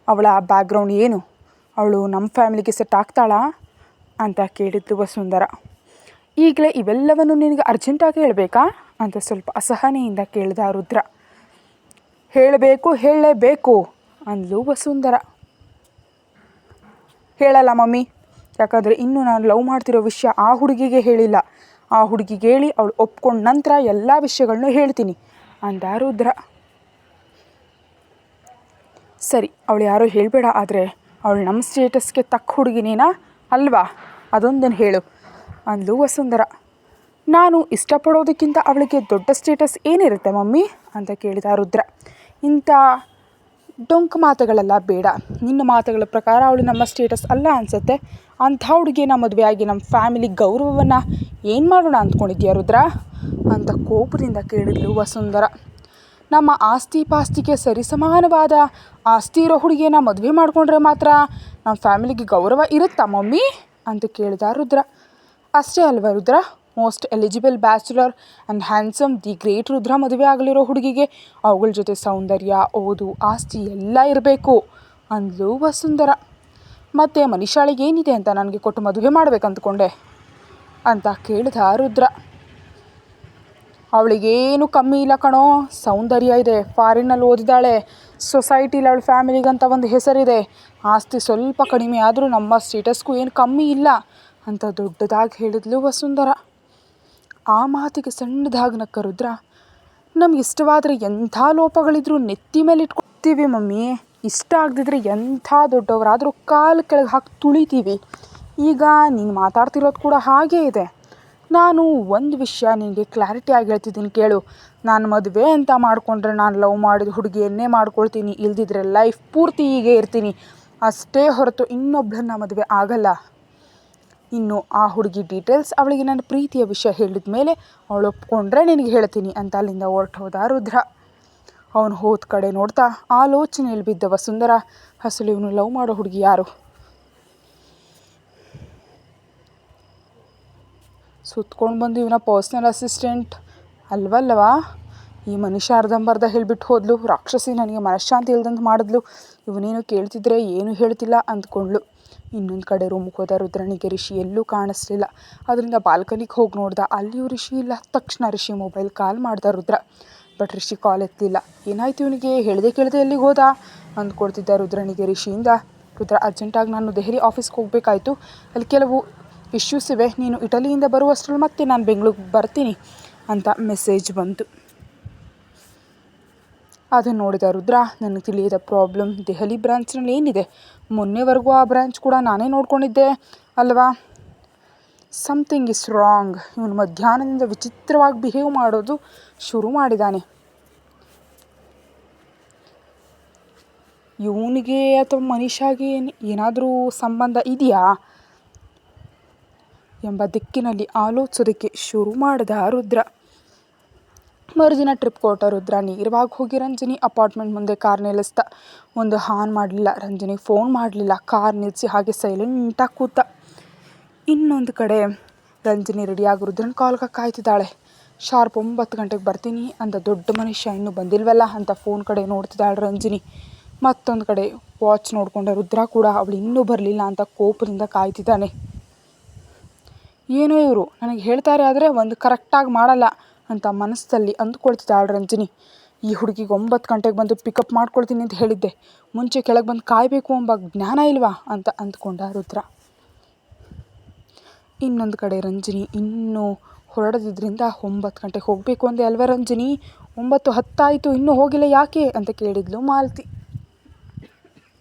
ಅವಳ ಬ್ಯಾಕ್ಗ್ರೌಂಡ್ ಏನು, ಅವಳು ನಮ್ಮ ಫ್ಯಾಮಿಲಿಗೆ ಸೆಟ್ ಆಗ್ತಾಳಾ ಅಂತ ಕೇಳಿದ್ಲು ವಸುಂಧರ. ಈಗಲೇ ಇವೆಲ್ಲವನ್ನು ನಿನಗೆ ಅರ್ಜೆಂಟಾಗಿ ಹೇಳಬೇಕಾ ಅಂತ ಸ್ವಲ್ಪ ಅಸಹನೆಯಿಂದ ಕೇಳಿದ ರುದ್ರ. ಹೇಳಲೇಬೇಕು ಅಂದ್ಲು ವಸುಂಧರ. ಹೇಳಲ್ಲ ಮಮ್ಮಿ. ಯಾಕಂದರೆ ಇನ್ನೂ ನಾನು ಲವ್ ಮಾಡ್ತಿರೋ ವಿಷಯ ಆ ಹುಡುಗಿಗೆ ಹೇಳಿಲ್ಲ. ಆ ಹುಡುಗಿಗೆ ಹೇಳಿ ಅವಳು ಒಪ್ಕೊಂಡ ನಂತರ ಎಲ್ಲ ವಿಷಯಗಳನ್ನೂ ಹೇಳ್ತೀನಿ ಅಂದ ರುದ್ರ. ಸರಿ, ಅವಳು ಯಾರೋ ಹೇಳಬೇಡ, ಆದರೆ ಅವಳು ನಮ್ಮ ಸ್ಟೇಟಸ್ಗೆ ತಕ್ಕ ಹುಡುಗಿನೇನಾ ಅಲ್ವಾ, ಅದೊಂದನ್ನು ಹೇಳು ಅಂದ್ಲು ವಸುಂಧರ. ನಾನು ಇಷ್ಟಪಡೋದಕ್ಕಿಂತ ಅವಳಿಗೆ ದೊಡ್ಡ ಸ್ಟೇಟಸ್ ಏನಿರುತ್ತೆ ಮಮ್ಮಿ ಅಂತ ಕೇಳಿದ ರುದ್ರ. ಇಂಥ ಡೊಂಕು ಮಾತುಗಳೆಲ್ಲ ಬೇಡ. ನಿನ್ನ ಮಾತುಗಳ ಪ್ರಕಾರ ಅವಳು ನಮ್ಮ ಸ್ಟೇಟಸ್ ಅಲ್ಲ ಅನಿಸುತ್ತೆ. ಅಂಥ ಹುಡುಗಿನ ಮದುವೆ ಆಗಿ ನಮ್ಮ ಫ್ಯಾಮಿಲಿ ಗೌರವವನ್ನು ಏನು ಮಾಡೋಣ ಅಂದ್ಕೊಂಡಿದ್ಯಾ ರುದ್ರ ಅಂತ ಕೋಪದಿಂದ ಕೇಳಿದ್ಲು ವಸುಂಧರ. ನಮ್ಮ ಆಸ್ತಿ ಪಾಸ್ತಿಗೆ ಸರಿಸಮಾನವಾದ ಆಸ್ತಿ ಇರೋ ಹುಡುಗಿನ ಮದುವೆ ಮಾಡಿಕೊಂಡ್ರೆ ಮಾತ್ರ ನಮ್ಮ ಫ್ಯಾಮಿಲಿಗೆ ಗೌರವ ಇರುತ್ತಾ ಮಮ್ಮಿ ಅಂತ ಕೇಳಿದ ರುದ್ರ. ಅಷ್ಟೇ ಅಲ್ವಾ Rudra, most eligible bachelor and handsome the great Rudra ಮದುವೆ ಆಗಲಿರೋ ಹುಡುಗಿಗೆ ಅವುಗಳ ಜೊತೆ ಸೌಂದರ್ಯ, ಓದು, ಆಸ್ತಿ ಎಲ್ಲ ಇರಬೇಕು ಅಂದ್ಲು ವಸುಂಧರ. ಮತ್ತು ಮನುಷ್ಯಾಳಿಗೆ ಏನಿದೆ ಅಂತ ನನಗೆ ಕೊಟ್ಟು ಮದುವೆ ಮಾಡಬೇಕಂದ್ಕೊಂಡೆ ಅಂತ ಕೇಳಿದ ರುದ್ರ. ಅವಳಿಗೇನು ಕಮ್ಮಿ ಇಲ್ಲ ಕಣೋ, ಸೌಂದರ್ಯ ಇದೆ, ಫಾರಿನಲ್ಲಿ ಓದಿದ್ದಾಳೆ, ಸೊಸೈಟಿಲಿ ಅವಳ ಫ್ಯಾಮಿಲಿಗಂತ ಒಂದು ಹೆಸರಿದೆ, ಆಸ್ತಿ ಸ್ವಲ್ಪ ಕಡಿಮೆ ಆದರೂ ನಮ್ಮ ಸ್ಟೇಟಸ್ಗೂ ಏನು ಕಮ್ಮಿ ಇಲ್ಲ ಅಂತ ದೊಡ್ಡದಾಗಿ ಹೇಳಿದ್ಲು ವಸುಂಧರ. ಆ ಮಾತಿಗೆ ಸಣ್ಣದಾಗಿ ನಕ್ಕ ರುದ್ರ. ನಮ್ಗೆ ಇಷ್ಟವಾದರೆ ಎಂಥ ಲೋಪಗಳಿದ್ರೂ ನೆತ್ತಿ ಮೇಲೆ ಇಟ್ಕೊಳ್ತೀವಿ ಮಮ್ಮಿ. ಇಷ್ಟ ಆಗದಿದ್ರೆ ಎಂಥ ದೊಡ್ಡವರಾದರೂ ಕಾಲು ಕೆಳಗೆ ಹಾಕಿ ತುಳಿತೀವಿ. ಈಗ ನೀನು ಮಾತಾಡ್ತಿರೋದು ಕೂಡ ಹಾಗೇ ಇದೆ. ನಾನು ಒಂದು ವಿಷಯ ನಿನಗೆ ಕ್ಲಾರಿಟಿಯಾಗಿ ಹೇಳ್ತಿದ್ದೀನಿ ಕೇಳು. ನಾನು ಮದುವೆ ಅಂತ ಮಾಡಿಕೊಂಡ್ರೆ ನಾನು ಲವ್ ಮಾಡಿದ ಹುಡುಗಿಯನ್ನೇ ಮಾಡ್ಕೊಳ್ತೀನಿ, ಇಲ್ದಿದ್ರೆ ಲೈಫ್ ಪೂರ್ತಿ ಹೀಗೆ ಇರ್ತೀನಿ ಅಷ್ಟೇ ಹೊರತು ಇನ್ನೊಬ್ಬಳನ್ನ ಮದುವೆ ಆಗಲ್ಲ. ಇನ್ನು ಆ ಹುಡುಗಿ ಡೀಟೇಲ್ಸ್, ಅವಳಿಗೆ ನನ್ನ ಪ್ರೀತಿಯ ವಿಷಯ ಹೇಳಿದ ಮೇಲೆ ಅವಳು ಒಪ್ಕೊಂಡ್ರೆ ನಿನಗೆ ಹೇಳ್ತೀನಿ ಅಂತ ಅಲ್ಲಿಂದ ಹೊರಟು ಹೋದ ರುದ್ರ. ಅವನು ಹೋದ ಕಡೆ ನೋಡ್ತಾ ಆಲೋಚನೆಯಲ್ಲಿ ಬಿದ್ದ ವಸುಂಧರ, ಅಸಲು ಇವನು ಲವ್ ಮಾಡೋ ಹುಡುಗಿ ಯಾರು? ಸುತ್ಕೊಂಡು ಬಂದು ಇವನ ಪರ್ಸ್ನಲ್ ಅಸಿಸ್ಟೆಂಟ್ ಅಲ್ವಲ್ಲವಾ? ಈ ಮನುಷ್ಯ ಅರ್ಧಂಬರ್ಧ ಹೇಳಿಬಿಟ್ಟು ಹೋದ್ಲು. ರಾಕ್ಷಸಿ ನನಗೆ ಮನಃಶಾಂತಿ ಇಲ್ದಂತ ಮಾಡಿದ್ಲು. ಇವನೇನು ಕೇಳ್ತಿದ್ರೆ ಏನೂ ಹೇಳ್ತಿಲ್ಲ ಅಂದ್ಕೊಂಡ್ಳು. ಇನ್ನೊಂದು ಕಡೆ ರೂಮ್ಗೆ ಹೋದ ರುದ್ರನಿಗೆ ರಿಷಿ ಎಲ್ಲೂ ಕಾಣಿಸ್ಲಿಲ್ಲ. ಅದರಿಂದ ಬಾಲ್ಕನಿಗೆ ಹೋಗಿ ನೋಡ್ದ, ಅಲ್ಲಿಯೂ ರಿಷಿ ಇಲ್ಲ. ತಕ್ಷಣ ರಿಷಿ ಮೊಬೈಲ್ ಕಾಲ್ ಮಾಡ್ದ ರುದ್ರ. ಬಟ್ ರಿಷಿ ಕಾಲ್ ಎತ್ತಲಿಲ್ಲ. ಏನಾಯ್ತು ಇವನಿಗೆ, ಕೇಳದೆ ಎಲ್ಲಿಗೆ ಹೋದ ಅಂದ್ಕೊಳ್ತಿದ್ದ ರುದ್ರನಿಗೆ ರಿಷಿಯಿಂದ, ರುದ್ರ ಅರ್ಜೆಂಟಾಗಿ ನಾನು ದೆಹಲಿ ಆಫೀಸ್ಗೆ ಹೋಗಬೇಕಾಯ್ತು, ಅಲ್ಲಿ ಕೆಲವು ಇಶ್ಯೂಸ್ ಇವೆ, ನೀನು ಇಟಲಿಯಿಂದ ಬರುವಷ್ಟರಲ್ಲಿ ಮತ್ತೆ ನಾನು ಬೆಂಗಳೂರಿಗೆ ಬರ್ತೀನಿ ಅಂತ ಮೆಸೇಜ್ ಬಂತು. ಅದನ್ನು ನೋಡಿದ ರುದ್ರ, ನನಗೆ ತಿಳಿಯದ ಪ್ರಾಬ್ಲಮ್ ದೆಹಲಿ ಬ್ರಾಂಚ್ನಲ್ಲಿ ಏನಿದೆ? ಮೊನ್ನೆವರೆಗೂ ಆ ಬ್ರಾಂಚ್ ಕೂಡ ನಾನೇ ನೋಡ್ಕೊಂಡಿದ್ದೆ ಅಲ್ವಾ? Something is wrong. ಇವನು ಮಧ್ಯಾಹ್ನದಿಂದ ವಿಚಿತ್ರವಾಗಿ ಬಿಹೇವ್ ಮಾಡೋದು ಶುರು ಮಾಡಿದ್ದಾನೆ. ಇವನಿಗೆ ಅಥವಾ ಮನೀಷಾಗೆ ಏನಾದರೂ ಸಂಬಂಧ ಇದೆಯಾ ಎಂಬ ದಿಕ್ಕಿನಲ್ಲಿ ಆಲೋಚಿಸೋದಕ್ಕೆ ಶುರು ಮಾಡಿದ ರುದ್ರ. ಮರುದಿನ ಟ್ರಿಪ್ ಕೊಟ್ಟ ರುದ್ರ ನೇರವಾಗಿ ಹೋಗಿ ರಂಜನಿ ಅಪಾರ್ಟ್ಮೆಂಟ್ ಮುಂದೆ ಕಾರ್ ನಿಲ್ಲಿಸ್ದ. ಒಂದು ಹಾನ್ ಮಾಡಲಿಲ್ಲ, ರಂಜನಿಗೆ ಫೋನ್ ಮಾಡಲಿಲ್ಲ, ಕಾರ್ ನಿಲ್ಲಿಸಿ ಹಾಗೆ ಸೈಲೆಂಟಾಗಿ ಕೂತ. ಇನ್ನೊಂದು ಕಡೆ ರಂಜನಿ ರೆಡಿಯಾಗಿ ರುದ್ರನ ಕಾಲ್ಗೆ ಕಾಯ್ತಿದ್ದಾಳೆ. ಶಾರ್ಪ್ 9 ಗಂಟೆಗೆ ಬರ್ತೀನಿ ಅಂತ ದೊಡ್ಡ ಮನುಷ್ಯ ಇನ್ನೂ ಬಂದಿಲ್ವಲ್ಲ ಅಂತ ಫೋನ್ ಕಡೆ ನೋಡ್ತಿದ್ದಾಳೆ ರಂಜನಿ. ಮತ್ತೊಂದು ಕಡೆ ವಾಚ್ ನೋಡಿಕೊಂಡ ರುದ್ರ ಕೂಡ ಅವಳು ಇನ್ನೂ ಬರಲಿಲ್ಲ ಅಂತ ಕೋಪದಿಂದ ಕಾಯ್ತಿದ್ದಾನೆ. ಏನೋ ಇವರು ನನಗೆ ಹೇಳ್ತಾರೆ, ಆದರೆ ಒಂದು ಕರೆಕ್ಟಾಗಿ ಮಾಡಲ್ಲ ಅಂತ ಮನಸ್ಸಲ್ಲಿ ಅಂದ್ಕೊಳ್ತಿದ್ದಾಳೆ ರಂಜನಿ. ಈ ಹುಡುಗಿಗೆ 9 ಗಂಟೆಗೆ ಬಂದು ಪಿಕಪ್ ಮಾಡ್ಕೊಳ್ತೀನಿ ಅಂತ ಹೇಳಿದ್ದೆ, ಮುಂಚೆ ಕೆಳಗೆ ಬಂದು ಕಾಯಬೇಕು ಎಂಬ ಜ್ಞಾನ ಇಲ್ವಾ ಅಂತ ಅಂದ್ಕೊಂಡ ರುದ್ರ. ಇನ್ನೊಂದು ಕಡೆ ರಂಜನಿ ಇನ್ನೂ ಹೊರಡದಿದ್ದರಿಂದ 9 ಗಂಟೆಗೆ ಹೋಗಬೇಕು ಅಂದೆ ಅಲ್ವ ರಂಜನಿ, 9:10 ಆಯಿತು ಇನ್ನೂ ಹೋಗಿಲ್ಲ ಯಾಕೆ ಅಂತ ಕೇಳಿದ್ಲು ಮಾಲತಿ.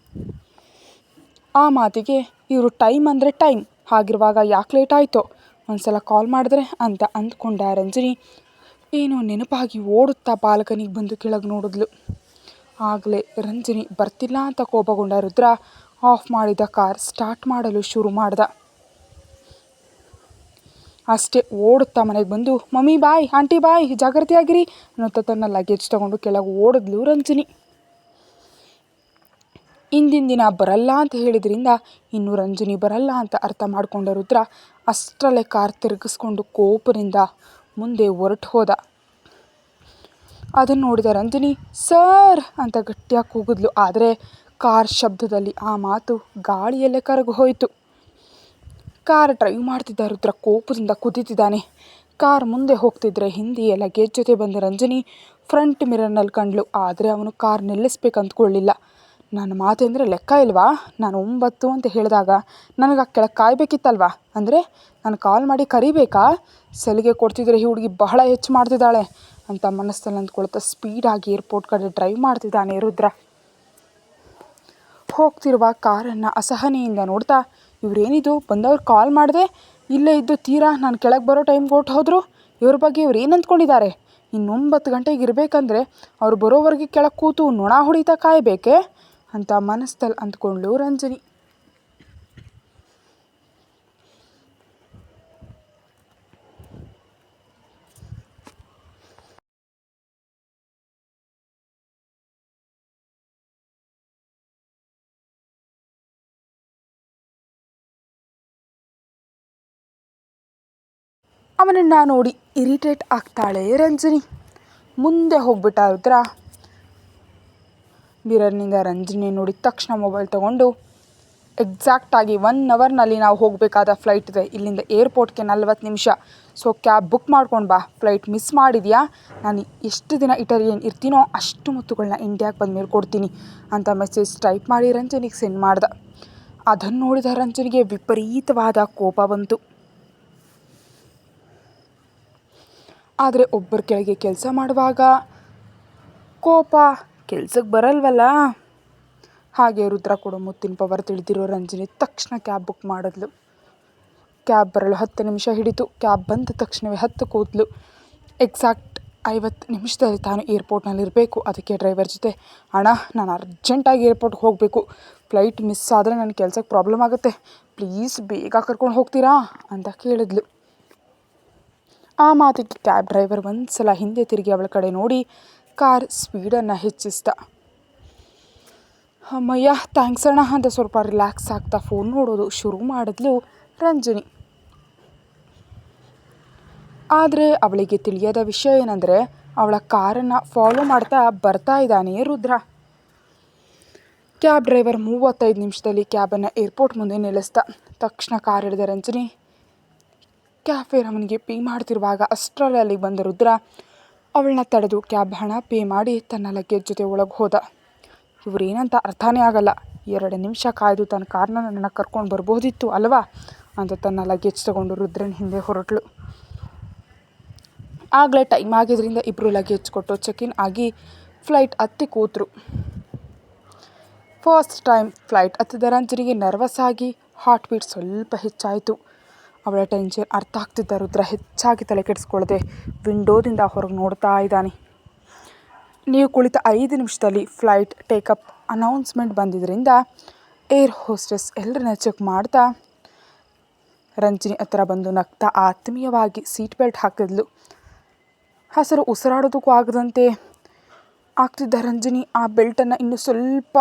ಆ ಮಾತಿಗೆ ಇವರು ಟೈಮ್ ಅಂದರೆ ಟೈಮ್, ಹಾಗಿರುವಾಗ ಯಾಕೆ ಲೇಟ್ ಆಯಿತೋ, ಒಂದ್ಸಲ ಕಾಲ್ ಮಾಡಿದ್ರೆ ಅಂತ ಅಂದ್ಕೊಂಡ ರಂಜನಿ ಏನೋ ನೆನಪಾಗಿ ಓಡುತ್ತಾ ಬಾಲ್ಕನಿಗೆ ಬಂದು ಕೆಳಗೆ ನೋಡಿದ್ಲು. ಆಗಲೇ ರಂಜನಿ ಬರ್ತಿಲ್ಲ ಅಂತ ಕೋಪಗೊಂಡ ರುದ್ರ ಆಫ್ ಮಾಡಿದ ಕಾರ್ ಸ್ಟಾರ್ಟ್ ಮಾಡಲು ಶುರು ಮಾಡ್ದ. ಅಷ್ಟೇ ಓಡುತ್ತಾ ಮನೆಗೆ ಬಂದು ಮಮ್ಮಿ ಬಾಯ್, ಆಂಟಿ ಬಾಯ್, ಜಾಗ್ರತೆಯಾಗಿರಿ ಅನ್ನೋತ್ತ ತನ್ನ ಲಗೇಜ್ ತಗೊಂಡು ಕೆಳಗೆ ಓಡಿದ್ಲು ರಂಜನಿ. ಇಂದಿನ ದಿನ ಬರಲ್ಲ ಅಂತ ಹೇಳಿದ್ರಿಂದ ಇನ್ನು ರಂಜನಿ ಬರಲ್ಲ ಅಂತ ಅರ್ಥ ಮಾಡಿಕೊಂಡ ರುದ್ರ ಅಷ್ಟರಲ್ಲೇ ಕಾರ್ ತಿರುಗಿಸ್ಕೊಂಡು ಕೋಪದಿಂದ ಮುಂದೆ ಹೊರಟು ಹೋದ. ಅದನ್ನು ನೋಡಿದ ರಂಜನಿ ಸರ್ ಅಂತ ಗಟ್ಟಿಯಾಗಿ ಕೂಗಿದ್ಲು. ಆದರೆ ಕಾರ್ ಶಬ್ದದಲ್ಲಿ ಆ ಮಾತು ಗಾಳಿಯಲ್ಲೇ ಕರಗಿ ಹೋಯಿತು. ಕಾರ್ ಡ್ರೈವ್ ಮಾಡ್ತಿದ್ದ ರುದ್ರ ಕೋಪದಿಂದ ಕುದೀತಿದ್ದಾನೆ. ಕಾರ್ ಮುಂದೆ ಹೋಗ್ತಿದ್ರೆ ಹಿಂದೆಯೇ ಲಗೇಜ್ ಜೊತೆ ಬಂದ ರಂಜನಿ ಫ್ರಂಟ್ ಮಿರರ್ನಲ್ಲಿ ಕಂಡ್ಲು. ಆದರೆ ಅವನು ಕಾರ್ ನಿಲ್ಲಿಸ್ಬೇಕು ಅಂದ್ಕೊಳ್ಳಿಲ್ಲ. ನನ್ನ ಮಾತೆಂದರೆ ಲೆಕ್ಕ ಇಲ್ವಾ? ನಾನು 9 ಅಂತ ಹೇಳಿದಾಗ ನನಗೆ ಆ ಕೆಳಗೆ ಕಾಯಬೇಕಿತ್ತಲ್ವಾ? ಅಂದರೆ ನಾನು ಕಾಲ್ ಮಾಡಿ ಕರಿಬೇಕಾ? ಸಲಿಗೆ ಕೊಡ್ತಿದ್ರೆ ಈ ಹುಡುಗಿ ಬಹಳ ಹೆಚ್ಚು ಮಾಡ್ತಿದ್ದಾಳೆ ಅಂತ ಮನಸ್ಸಲ್ಲಿ ಅಂದ್ಕೊಳ್ತಾ ಸ್ಪೀಡಾಗಿ ಏರ್ಪೋರ್ಟ್ ಕಡೆ ಡ್ರೈವ್ ಮಾಡ್ತಿದ್ದಾನೆ ರುದ್ರ. ಹೋಗ್ತಿರುವ ಕಾರನ್ನು ಅಸಹನೆಯಿಂದ ನೋಡ್ತಾ, ಇವರೇನಿದು ಬಂದವ್ರು ಕಾಲ್ ಮಾಡಿದೆ ಇಲ್ಲೇ ಇದ್ದು ತೀರಾ ನಾನು ಕೆಳಗೆ ಬರೋ ಟೈಮ್ಗೆ ಹೊರ್ಟು ಹೋದರು. ಇವ್ರ ಬಗ್ಗೆ ಇವ್ರು ಏನು ಅಂದ್ಕೊಂಡಿದ್ದಾರೆ? ಇನ್ನು 9 ಗಂಟೆಗೆ ಇರಬೇಕಂದ್ರೆ ಅವ್ರು ಬರೋವರೆಗೆ ಕೆಳಗೆ ಕೂತು ನೊಣ ಹೊಡಿತಾ ಕಾಯಬೇಕೆ ಅಂತ ಮನಸ್ಸಲ್ಲಿ ಅಂದ್ಕೊಂಡ್ಳು ರಂಜನಿ. ಅವನನ್ನು ನೋಡಿ ಇರಿಟೇಟ್ ಆಗ್ತಾಳೆ ರಂಜನಿ. ಮುಂದೆ ಹೋಗ್ಬಿಟ್ಟ ರುದ್ರ. ಮಿರರ್ನಿಂದ ರಂಜನಿ ನೋಡಿದ ತಕ್ಷಣ ಮೊಬೈಲ್ ತೊಗೊಂಡು, ಎಕ್ಸಾಕ್ಟಾಗಿ 1 ಅವರ್ನಲ್ಲಿ ನಾವು ಹೋಗಬೇಕಾದ ಫ್ಲೈಟ್ ಇದೆ, ಇಲ್ಲಿಂದ ಏರ್ಪೋರ್ಟ್ಗೆ 40 ನಿಮಿಷ, ಸೊ ಕ್ಯಾಬ್ ಬುಕ್ ಮಾಡ್ಕೊಂಡು ಬಾ. ಫ್ಲೈಟ್ ಮಿಸ್ ಮಾಡಿದ್ಯಾ, ನಾನು ಎಷ್ಟು ದಿನ ಇಟಲಿಯಲ್ಲಿ ಇರ್ತೀನೋ ಅಷ್ಟು ಮುತ್ತುಗಳನ್ನ ಇಂಡಿಯಾಗೆ ಬಂದಮೇಲೆ ಕೊಡ್ತೀನಿ ಅಂತ ಮೆಸೇಜ್ ಟೈಪ್ ಮಾಡಿ ರಂಜನಿಗೆ ಸೆಂಡ್ ಮಾಡ್ದೆ. ಅದನ್ನು ನೋಡಿದ ರಂಜನಿಗೆ ವಿಪರೀತವಾದ ಕೋಪ ಬಂತು. ಆದರೆ ಒಬ್ಬರ ಕೆಳಗೆ ಕೆಲಸ ಮಾಡುವಾಗ ಕೋಪ ಕೆಲ್ಸಕ್ಕೆ ಬರಲ್ವಲ್ಲ. ಹಾಗೆ ರುದ್ರ ಕೂಡ ಮುತ್ತಿನ ಪವರ್ ತಿಳಿದಿರೋ ರಂಜನಿ ತಕ್ಷಣ ಕ್ಯಾಬ್ ಬುಕ್ ಮಾಡಿದ್ಲು. ಕ್ಯಾಬ್ ಬರಲು 10 ನಿಮಿಷ ಹಿಡಿತು. ಕ್ಯಾಬ್ ಬಂದ ತಕ್ಷಣವೇ 10 ಕೂದಲು. ಎಕ್ಸಾಕ್ಟ್ 50 ನಿಮಿಷದಲ್ಲಿ ತಾನು ಏರ್ಪೋರ್ಟ್ನಲ್ಲಿರಬೇಕು. ಅದಕ್ಕೆ ಡ್ರೈವರ್ ಜೊತೆ, ಅಣ್ಣ ನಾನು ಅರ್ಜೆಂಟಾಗಿ ಏರ್ಪೋರ್ಟ್ಗೆ ಹೋಗಬೇಕು, ಫ್ಲೈಟ್ ಮಿಸ್ ಆದರೆ ನನ್ನ ಕೆಲಸಕ್ಕೆ ಪ್ರಾಬ್ಲಮ್ ಆಗುತ್ತೆ, ಪ್ಲೀಸ್ ಬೇಗ ಕರ್ಕೊಂಡು ಹೋಗ್ತೀರಾ ಅಂತ ಕೇಳಿದ್ಲು. ಆ ಮಾತಿಗೆ ಕ್ಯಾಬ್ ಡ್ರೈವರ್ ಒಂದು ಸಲ ಹಿಂದೆ ತಿರುಗಿ ಅವಳ ಕಡೆ ನೋಡಿ ಕಾರ್ ಸ್ಪೀಡನ್ನು ಹೆಚ್ಚಿಸ್ದ. ಅಮ್ಮಯ್ಯ ಥ್ಯಾಂಕ್ಸ್ ಅಣ್ಣ ಅಂತ ಸ್ವಲ್ಪ ರಿಲ್ಯಾಕ್ಸ್ ಆಗ್ತಾ ಫೋನ್ ನೋಡೋದು ಶುರು ಮಾಡಿದ್ಲು ರಂಜನಿ. ಆದರೆ ಅವಳಿಗೆ ತಿಳಿಯದ ವಿಷಯ ಏನಂದರೆ, ಅವಳ ಕಾರನ್ನು ಫಾಲೋ ಮಾಡ್ತಾ ಬರ್ತಾ ಇದ್ದಾನೆ ರುದ್ರ. ಕ್ಯಾಬ್ ಡ್ರೈವರ್ 35 ನಿಮಿಷದಲ್ಲಿ ಕ್ಯಾಬನ್ನು ಏರ್ಪೋರ್ಟ್ ಮುಂದೆ ನಿಲ್ಲಿಸ್ದ. ತಕ್ಷಣ ಕಾರ್ ಹಿಡಿದ ರಂಜನಿ ಕ್ಯಾಬ್ ಫೇರ್ ಅವನಿಗೆ ಪೇ ಮಾಡ್ತಿರುವಾಗ ಅಷ್ಟರಲ್ಲಿ ಬಂದ ರುದ್ರ ಅವಳನ್ನ ತಡೆದು ಕ್ಯಾಬ್ ಹಣ ಪೇ ಮಾಡಿ ತನ್ನ ಲಗೇಜ್ ಜೊತೆ ಒಳಗೆ ಹೋದ. ಇವರೇನಂತ ಅರ್ಥನೇ ಆಗಲ್ಲ. 2 ನಿಮಿಷ ಕಾಯ್ದು ತನ್ನ ಕಾರ್ನ ನನ್ನನ್ನು ಕರ್ಕೊಂಡು ಬರ್ಬೋದಿತ್ತು ಅಲ್ವಾ ಅಂತ ತನ್ನ ಲಗೇಜ್ ತಗೊಂಡು ರುದ್ರನ ಹಿಂದೆ ಹೊರಟಳು. ಆಗಲೇ ಟೈಮ್ ಆಗಿದ್ದರಿಂದ ಇಬ್ಬರು ಲಗೇಜ್ ಕೊಟ್ಟು ಚೆಕ್-ಇನ್ ಆಗಿ ಫ್ಲೈಟ್ ಹತ್ತಿ ಕೂತರು. ಫಸ್ಟ್ ಟೈಮ್ ಫ್ಲೈಟ್ ಹತ್ತಿದ ರಂಜನಿಗೆ ನರ್ವಸ್ ಆಗಿ ಹಾರ್ಟ್ ಬೀಟ್ ಸ್ವಲ್ಪ ಹೆಚ್ಚಾಯಿತು. ಅವಳ ಟೆನ್ಷನ್ ಅರ್ಥ ಆಗ್ತಿದ್ದ ರುದ್ರ ಹೆಚ್ಚಾಗಿ ತಲೆ ಕೆಡಿಸ್ಕೊಳ್ಳದೆ ವಿಂಡೋದಿಂದ ಹೊರಗೆ ನೋಡ್ತಾ ಇದ್ದಾನೆ. ನೀವು ಕುಳಿತ 5 ನಿಮಿಷದಲ್ಲಿ ಫ್ಲೈಟ್ ಟೇಕಪ್ ಅನೌನ್ಸ್ಮೆಂಟ್ ಬಂದಿದ್ದರಿಂದ ಏರ್ ಹೋಸ್ಟೆಸ್ ಎಲ್ಲರನ್ನ ಚೆಕ್ ಮಾಡ್ತಾ ರಂಜನಿ ಹತ್ರ ಬಂದು ನಗ್ತಾ ಆತ್ಮೀಯವಾಗಿ ಸೀಟ್ ಬೆಲ್ಟ್ ಹಾಕಿದ್ಲು. ಹಸಿರು ಉಸಿರಾಡೋದಕ್ಕೂ ಆಗದಂತೆ ಆಗ್ತಿದ್ದ ರಂಜನಿ ಆ ಬೆಲ್ಟನ್ನು ಇನ್ನೂ ಸ್ವಲ್ಪ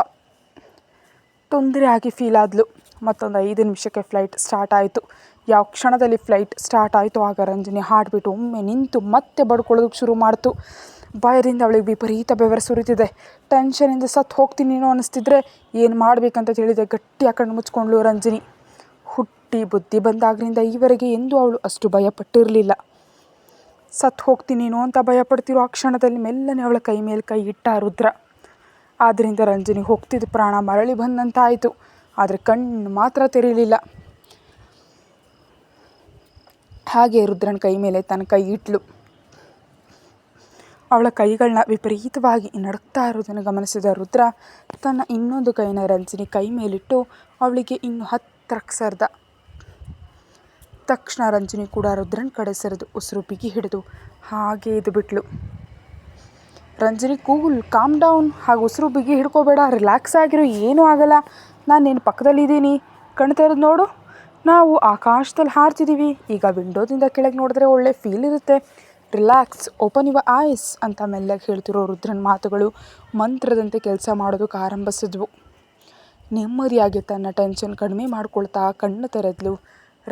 ತೊಂದರೆ ಆಗಿ ಫೀಲ್ ಆದ್ಲು. ಮತ್ತೊಂದು 5 ನಿಮಿಷಕ್ಕೆ ಫ್ಲೈಟ್ ಸ್ಟಾರ್ಟ್ ಆಯಿತು. ಯಾವ ಕ್ಷಣದಲ್ಲಿ ಫ್ಲೈಟ್ ಸ್ಟಾರ್ಟ್ ಆಯಿತು ಆಗ ರಂಜನಿ ಹಾರ್ಟ್ ಬೀಟ್ ಒಮ್ಮೆ ನಿಂತು ಮತ್ತೆ ಬಡ್ಕೊಳ್ಳೋದಕ್ಕೆ ಶುರು ಮಾಡ್ತು. ಭಯದಿಂದ ಅವಳಿಗೆ ವಿಪರೀತ ಬೆವರು ಸುರಿತಿದೆ. ಟೆನ್ಷನಿಂದ ಸತ್ತು ಹೋಗ್ತೀನೇನೋ ಅನ್ನಿಸ್ತಿದ್ರೆ ಏನು ಮಾಡಬೇಕಂತ ತಿಳಿದೆ ಗಟ್ಟಿಯಾಗಿ ಕಣ್ಣು ಮುಚ್ಕೊಂಡ್ಳು ರಂಜನಿ. ಹುಟ್ಟಿ ಬುದ್ಧಿ ಬಂದಾಗ್ರಿಂದ ಈವರೆಗೆ ಎಂದೂ ಅವಳು ಅಷ್ಟು ಭಯಪಟ್ಟಿರಲಿಲ್ಲ. ಸತ್ತು ಹೋಗ್ತೀನೇನೋ ಅಂತ ಭಯಪಡ್ತಿರೋ ಆ ಕ್ಷಣದಲ್ಲಿ ಮೆಲ್ಲನೆ ಅವಳ ಕೈ ಮೇಲೆ ಕೈ ಇಟ್ಟ ರುದ್ರ. ಆದ್ದರಿಂದ ರಂಜನಿ ಹೋಗ್ತಿದ್ದ ಪ್ರಾಣ ಮರಳಿ ಬಂದಂತಾಯಿತು. ಆದರೆ ಕಣ್ಣು ಮಾತ್ರ ತೆರೀಲಿಲ್ಲ. ಹಾಗೆ ರುದ್ರನ ಕೈ ಮೇಲೆ ತನ್ನ ಕೈ ಇಟ್ಲು. ಅವಳ ಕೈಗಳನ್ನ ವಿಪರೀತವಾಗಿ ನಡುಕ್ತಾ ಇರೋದನ್ನು ಗಮನಿಸಿದ ರುದ್ರ ತನ್ನ ಇನ್ನೊಂದು ಕೈನ ರಂಜನಿ ಕೈ ಮೇಲಿಟ್ಟು ಅವಳಿಗೆ ಇನ್ನು ಹತ್ತಿರಕ್ಕೆ ಸರಿದ. ತಕ್ಷಣ ರಂಜನಿ ಕೂಡ ರುದ್ರನ ಕಡೆ ಸರಿದು ಉಸಿರು ಬಿಗಿ ಹಿಡಿದು ಹಾಗೆ ಇದು ಬಿಟ್ಲು. ರಂಜನಿ ಕೂಲ್, ಕಾಮ್ ಡೌನ್, ಹಾಗೆ ಉಸಿರು ಬಿಗಿ ಹಿಡ್ಕೋಬೇಡ, ರಿಲ್ಯಾಕ್ಸ್ ಆಗಿರೋ, ಏನೂ ಆಗಲ್ಲ, ನಾನು ನಿನ್ನ ಪಕ್ಕದಲ್ಲಿದ್ದೀನಿ, ಕಣ್ಣು ತೆರೆದು ನೋಡು, ನಾವು ಆಕಾಶದಲ್ಲಿ ಹಾರ್ತಿದ್ದೀವಿ, ಈಗ ವಿಂಡೋದಿಂದ ಕೆಳಗೆ ನೋಡಿದ್ರೆ ಒಳ್ಳೆ ಫೀಲ್ ಇರುತ್ತೆ, ರಿಲ್ಯಾಕ್ಸ್, ಓಪನ್ ಯುವರ್ ಐಸ್ ಅಂತ ಮೆಲ್ಲಗೆ ಹೇಳ್ತಿರೋ ರುದ್ರನ ಮಾತುಗಳು ಮಂತ್ರದಂತೆ ಕೆಲಸ ಮಾಡೋದಕ್ಕೆ ಆರಂಭಿಸಿದ್ವು. ನೆಮ್ಮದಿಯಾಗಿ ತನ್ನ ಟೆನ್ಷನ್ ಕಡಿಮೆ ಮಾಡ್ಕೊಳ್ತಾ ಕಣ್ಣು ತೆರೆದ್ಲು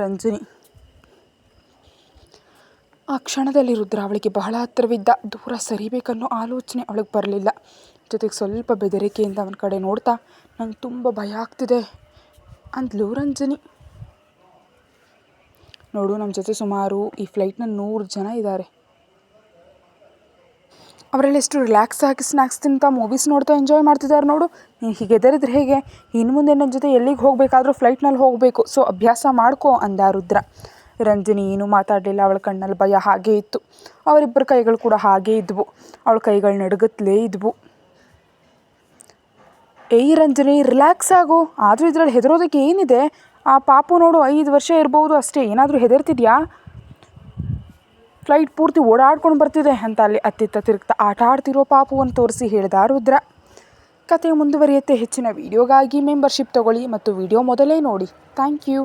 ರಂಜನಿ. ಆ ಕ್ಷಣದಲ್ಲಿ ರುದ್ರ ಅವಳಿಗೆ ಬಹಳ ಹತ್ತಿರವಿದ್ದ. ದೂರ ಸರಿಬೇಕನ್ನೋ ಆಲೋಚನೆ ಅವಳಿಗೆ ಬರಲಿಲ್ಲ. ಜೊತೆಗೆ ಸ್ವಲ್ಪ ಬೆದರಿಕೆಯಿಂದ ಅವನ ಕಡೆ ನೋಡ್ತಾ, ನಂಗೆ ತುಂಬ ಭಯ ಆಗ್ತಿದೆ ಅಂದ್ಲು ರಂಜನಿ. ನೋಡು, ನಮ್ಮ ಜೊತೆ ಸುಮಾರು ಈ ಫ್ಲೈಟ್ನ 100 ಜನ ಇದ್ದಾರೆ. ಅವರೆಲ್ಲ ಎಷ್ಟು ರಿಲ್ಯಾಕ್ಸ್ ಆಗಿ ಸ್ನ್ಯಾಕ್ಸ್ ತಿಂತಾ ಮೂವೀಸ್ ನೋಡ್ತಾ ಎಂಜಾಯ್ ಮಾಡ್ತಿದ್ದಾರೆ ನೋಡು. ಹೀಗೆ ಹೆದರಿದ್ರೆ ಹೇಗೆ? ಇನ್ನು ಮುಂದೆ ನನ್ನ ಜೊತೆ ಎಲ್ಲಿಗೆ ಹೋಗಬೇಕಾದ್ರೂ ಫ್ಲೈಟ್ನಲ್ಲಿ ಹೋಗಬೇಕು, ಸೊ ಅಭ್ಯಾಸ ಮಾಡ್ಕೋ ಅಂದ ರುದ್ರ. ರಂಜನಿ ಏನೂ ಮಾತಾಡಲಿಲ್ಲ. ಅವಳ ಕಣ್ಣಲ್ಲಿ ಭಯ ಹಾಗೇ ಇತ್ತು. ಅವರಿಬ್ಬರ ಕೈಗಳು ಕೂಡ ಹಾಗೇ ಇದ್ವು. ಅವಳ ಕೈಗಳು ನಡುಗತ್ಲೇ ಇದ್ವು. ಏಯ್ ರಂಜನಿ, ರಿಲ್ಯಾಕ್ಸ್ ಆಗು. ಆದರೂ ಇದರಲ್ಲಿ ಹೆದರೋದಕ್ಕೆ ಏನಿದೆ? ಆ ಪಾಪು ನೋಡು 5 ವರ್ಷ ಇರ್ಬೋದು ಅಷ್ಟೇ, ಏನಾದರೂ ಹೆದರ್ತಿದ್ಯಾ? ಫ್ಲೈಟ್ ಪೂರ್ತಿ ಓಡಾಡ್ಕೊಂಡು ಬರ್ತಿದೆ ಅಂತ ಅಲ್ಲಿ ಅತ್ತಿತ್ತ ತಿರುಗ್ತಾ ಆಟ ಆಡ್ತಿರೋ ಪಾಪುವನ್ನು ತೋರಿಸಿ ಹೇಳ್ದ ರುದ್ರ. ಕತೆ ಮುಂದುವರಿಯುತ್ತೆ. ಹೆಚ್ಚಿನ ವಿಡಿಯೋಗಾಗಿ ಮೆಂಬರ್ಶಿಪ್ ತಗೊಳ್ಳಿ ಮತ್ತು ವಿಡಿಯೋ ಮೊದಲೇ ನೋಡಿ. Thank you.